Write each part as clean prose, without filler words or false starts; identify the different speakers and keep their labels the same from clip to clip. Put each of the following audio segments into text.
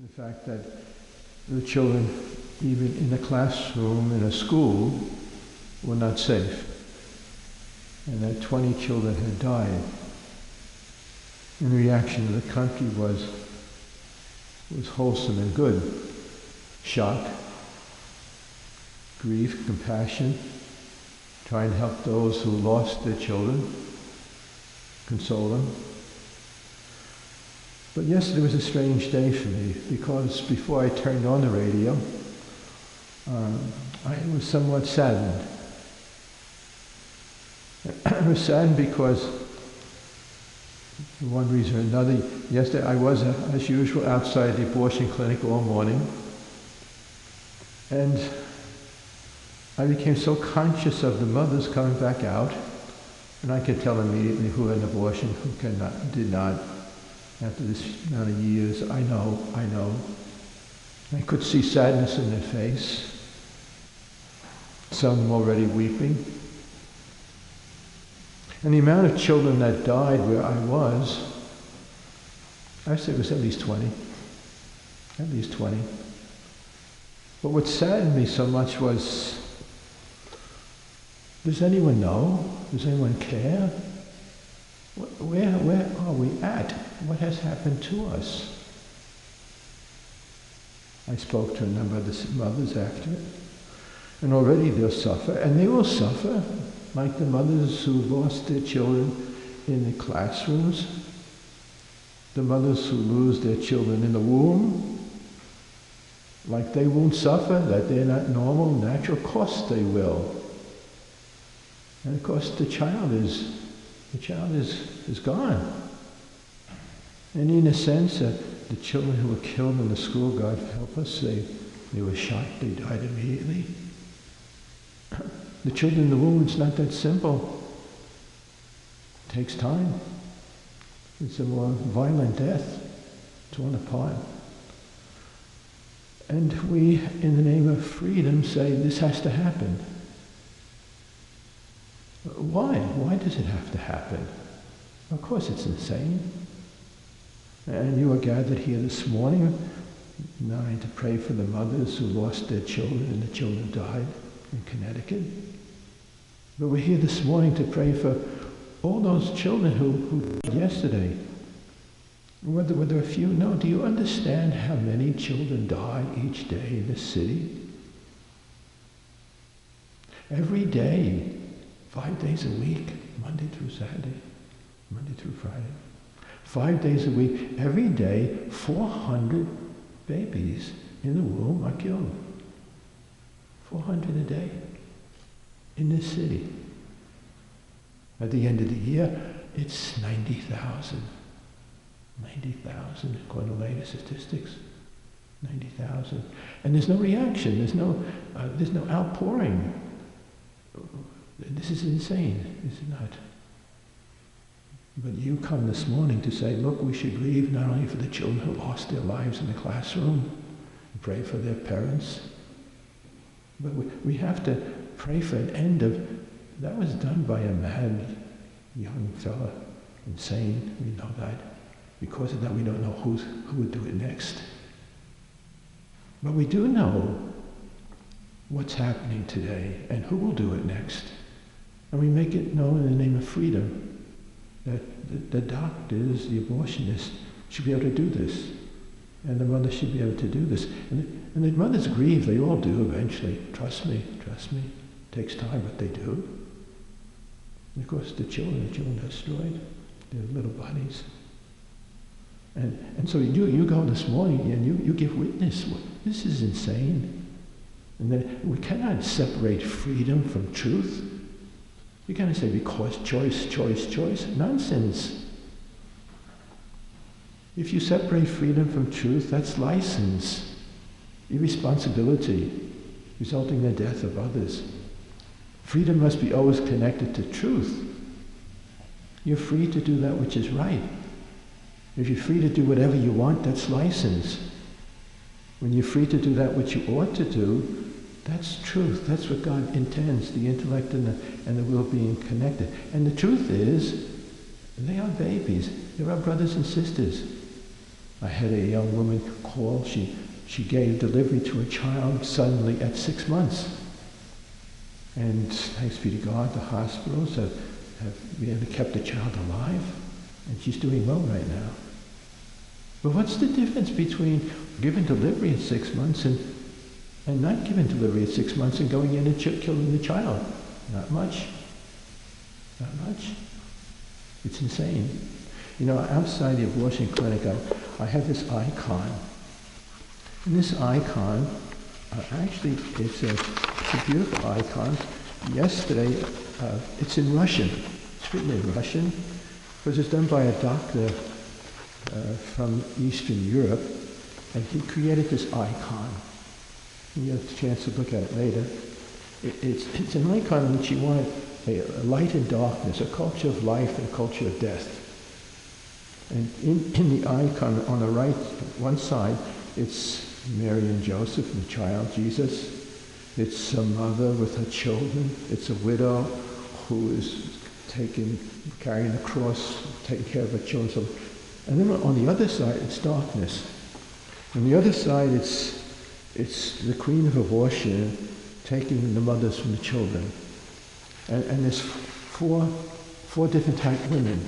Speaker 1: The fact that the children, even in a classroom, in a school, were not safe. And that 20 children had died. And the reaction of the country was wholesome and good. Shock, grief, compassion, try and help those who lost their children, console them. But yesterday was a strange day for me, because before I turned on the radio, I was somewhat saddened. I was saddened because, for one reason or another, yesterday I was, as usual, outside the abortion clinic all morning, and I became so conscious of the mothers coming back out, and I could tell immediately who had an abortion, who did not. After this amount of years, I know. I could see sadness in their face, some of them already weeping. And the amount of children that died where I was, I'd say it was at least 20. At least 20. But what saddened me so much was, does anyone know? Does anyone care? Where are we at? What has happened to us? I spoke to a number of the mothers after it, and already they'll suffer, and they will suffer, like the mothers who lost their children in the classrooms, the mothers who lose their children in the womb, like they won't suffer, that they're not normal, natural. Of course they will. And of course the child is gone. And in a sense, the children who were killed in the school, God help us, they were shot, they died immediately. The children in the womb, it's not that simple. It takes time. It's a more violent death, torn apart. And we, in the name of freedom, say this has to happen. Why? Why does it have to happen? Of course it's insane. And you are gathered here this morning, not only to pray for the mothers who lost their children and the children died in Connecticut, but we're here this morning to pray for all those children who died yesterday. Were there a few? No. Do you understand how many children die each day in this city? Every day, 5 days a week, Monday through Saturday, Monday through Friday. 5 days a week, every day, 400 babies in the womb are killed. 400 a day in this city. At the end of the year, it's 90,000. 90,000, according to latest statistics. 90,000. And there's no reaction, there's no outpouring. This is insane, is it not? But you come this morning to say, look, we should grieve not only for the children who lost their lives in the classroom, and pray for their parents, but we have to pray for an end of, that was done by a mad young fella, insane, we know that. Because of that, we don't know who would do it next. But we do know what's happening today and who will do it next. And we make it known in the name of freedom. That the doctors, the abortionists, should be able to do this. And the mother should be able to do this. And the mothers grieve, they all do eventually. Trust me. It takes time, but they do. And of course the children are destroyed, their little bodies. And so you go this morning and you give witness. This is insane. And then we cannot separate freedom from truth. You can't say because choice. Nonsense. If you separate freedom from truth, that's license, irresponsibility, resulting in the death of others. Freedom must be always connected to truth. You're free to do that which is right. If you're free to do whatever you want, that's license. When you're free to do that which you ought to do, that's truth. That's what God intends, the intellect and the will being connected. And the truth is, they are babies. They're our brothers and sisters. I had a young woman Nepal, she gave delivery to a child suddenly at 6 months. And thanks be to God, the hospitals have kept the child alive, and she's doing well right now. But what's the difference between giving delivery at 6 months and not giving delivery at 6 months and going in and killing the child? Not much. Not much. It's insane. You know, outside the abortion clinic, I have this icon. And this icon, actually, it's a beautiful icon. Yesterday, it's in Russian. It's written in Russian, because it's done by a doctor from Eastern Europe, and he created this icon. You have a chance to look at it later. It's an icon in which he wanted a light and darkness, a culture of life and a culture of death. And in the icon on the right, one side, it's Mary and Joseph and the child, Jesus. It's a mother with her children. It's a widow who is carrying the cross, taking care of her children. And then on the other side, it's darkness. On the other side, it's the queen of abortion taking the mothers from the children. And there's four different type of women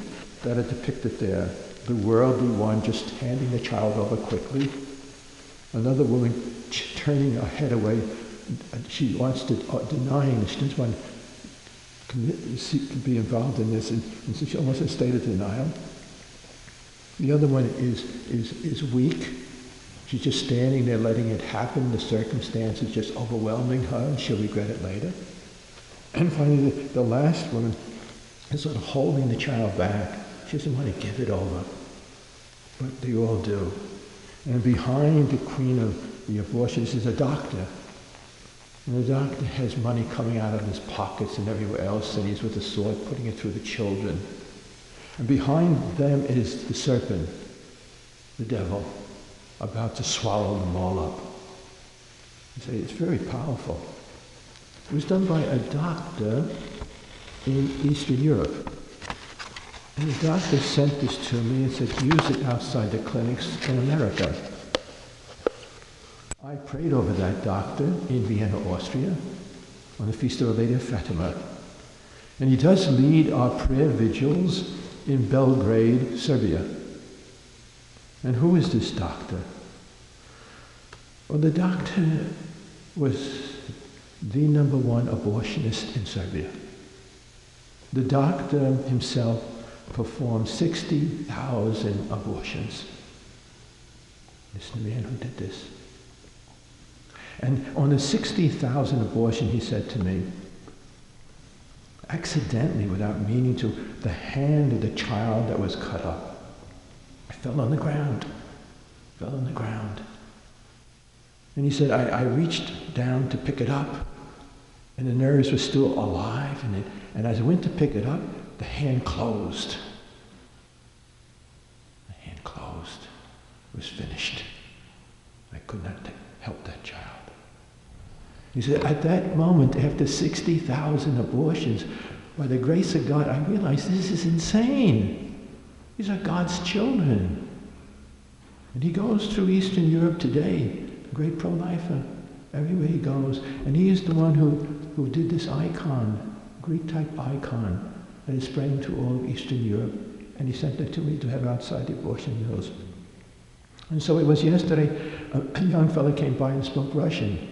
Speaker 1: that are depicted there. The worldly one just handing the child over quickly. Another woman turning her head away. She wants to, denying this. She doesn't want to be involved in this, and so she almost in a state of denial. The other one is weak. She's just standing there letting it happen. The circumstances just overwhelming her, and she'll regret it later. And finally, the last woman is sort of holding the child back. She doesn't want to give it over, but they all do. And behind the queen of the abortions is a doctor. And the doctor has money coming out of his pockets and everywhere else, and he's with a sword putting it through the children. And behind them is the serpent, the devil, about to swallow them all up. You say, it's very powerful. It was done by a doctor in Eastern Europe. And the doctor sent this to me and said, use it outside the clinics in America. I prayed over that doctor in Vienna, Austria, on the Feast of Our Lady of Fatima. And he does lead our prayer vigils in Belgrade, Serbia. And who is this doctor? Well, the doctor was the #1 abortionist in Serbia. The doctor himself performed 60,000 abortions. This is the man who did this. And on the 60,000 abortion, he said to me, accidentally, without meaning to, the hand of the child that was cut up, I fell on the ground. And he said, I reached down to pick it up, and the nerves were still alive, and as I went to pick it up, the hand closed. The hand closed. It was finished. I could not help that child. He said, at that moment, after 60,000 abortions, by the grace of God, I realized this is insane. These are God's children. And he goes through Eastern Europe today, a great pro-lifer, everywhere he goes. And he is the one who did this icon, Greek-type icon, that is spreading to all of Eastern Europe. And he sent it to me to have outside the abortion mills. And so it was yesterday, a young fellow came by and spoke Russian.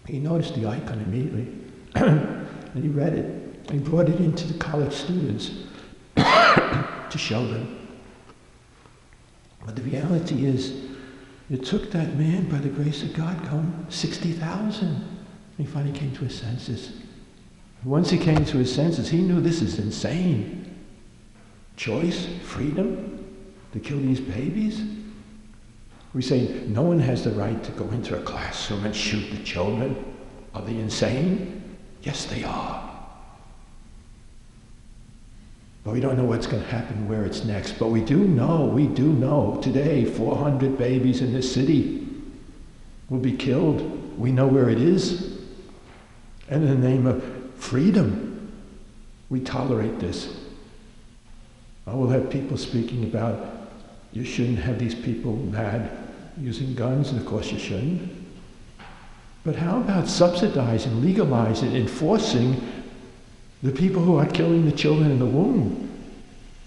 Speaker 1: He noticed the icon immediately, and he read it. He brought it into the college students to show them. But the reality is, it took that man, by the grace of God, come 60,000. He finally came to his senses. Once he came to his senses, he knew this is insane. Choice, freedom, to kill these babies. We say no one has the right to go into a classroom and shoot the children. Are they insane? Yes, they are. But we don't know what's going to happen, where it's next. But we do know today 400 babies in this city will be killed. We know where it is. And in the name of freedom, we tolerate this. I will have people speaking about, you shouldn't have these people mad using guns, and of course you shouldn't. But how about subsidizing, legalizing, enforcing the people who are killing the children in the womb?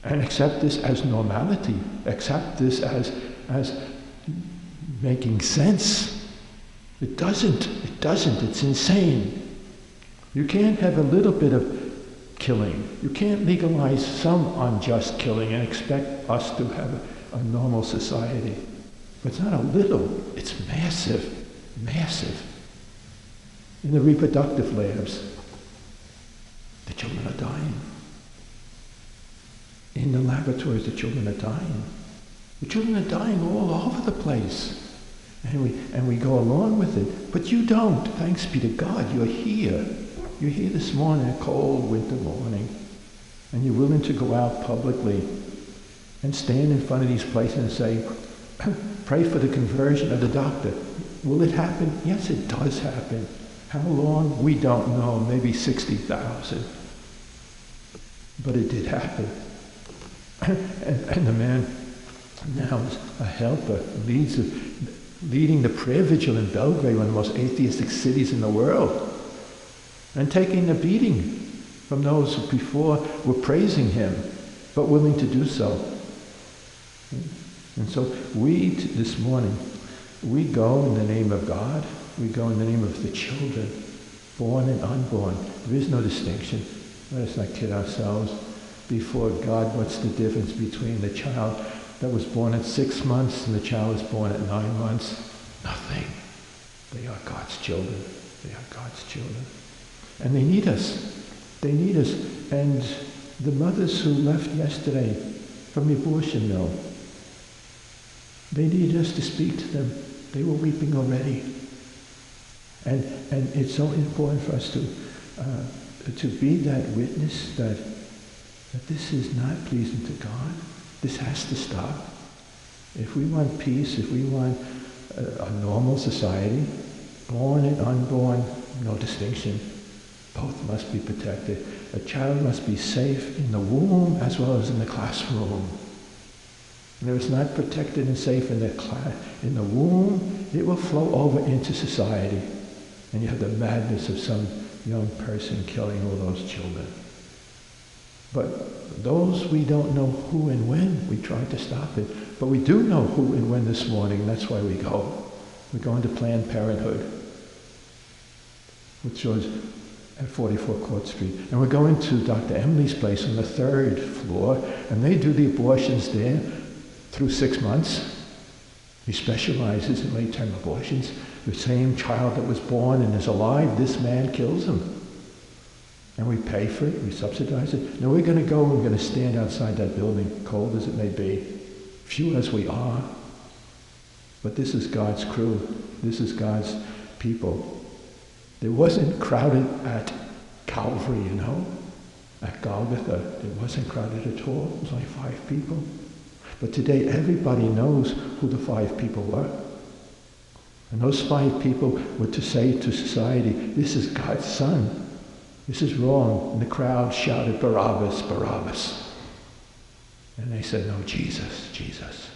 Speaker 1: And accept this as normality, accept this as making sense. It doesn't, it's insane. You can't have a little bit of killing. You can't legalize some unjust killing and expect us to have a normal society. But it's not a little, it's massive, massive. In the reproductive labs, the children are dying. In the laboratories, the children are dying. The children are dying all over the place. And we go along with it. But you don't. Thanks be to God, you're here. You're here this morning, a cold winter morning. And you're willing to go out publicly and stand in front of these places and say, pray for the conversion of the doctor. Will it happen? Yes, it does happen. How long? We don't know. Maybe 60,000. But it did happen. And the man now is a helper, leading the prayer vigil in Belgrade, one of the most atheistic cities in the world, and taking the beating from those who before were praising him, but willing to do so. And so we, this morning, we go in the name of God, we go in the name of the children, born and unborn. There is no distinction. Let us not kid ourselves. Before God, what's the difference between the child that was born at 6 months and the child was born at 9 months? Nothing. They are God's children. They are God's children. And they need us. They need us. And the mothers who left yesterday from the abortion mill, they needed us to speak to them. They were weeping already. And it's so important for us to be that witness that this is not pleasing to God. This has to stop. If we want peace, if we want a normal society, born and unborn, no distinction, both must be protected. A child must be safe in the womb as well as in the classroom. And if it's not protected and safe in the womb, it will flow over into society. And you have the madness of some young person killing all those children. But those we don't know who and when, we try to stop it. But we do know who and when this morning, and that's why we go. We're going to Planned Parenthood, which was at 44 Court Street. And we're going to Dr. Emily's place on the 3rd floor, and they do the abortions there through 6 months. He specializes in late-term abortions. The same child that was born and is alive, this man kills him. And we pay for it, we subsidize it. Now we're going to go and we're going to stand outside that building, cold as it may be, few as we are. But this is God's crew. This is God's people. It wasn't crowded at Calvary, at Golgotha. It wasn't crowded at all. It was only 5 people. But today everybody knows who the 5 people were. And those 5 people were to say to society, this is God's son. This is wrong. And the crowd shouted, Barabbas, Barabbas. And they said, no, Jesus, Jesus.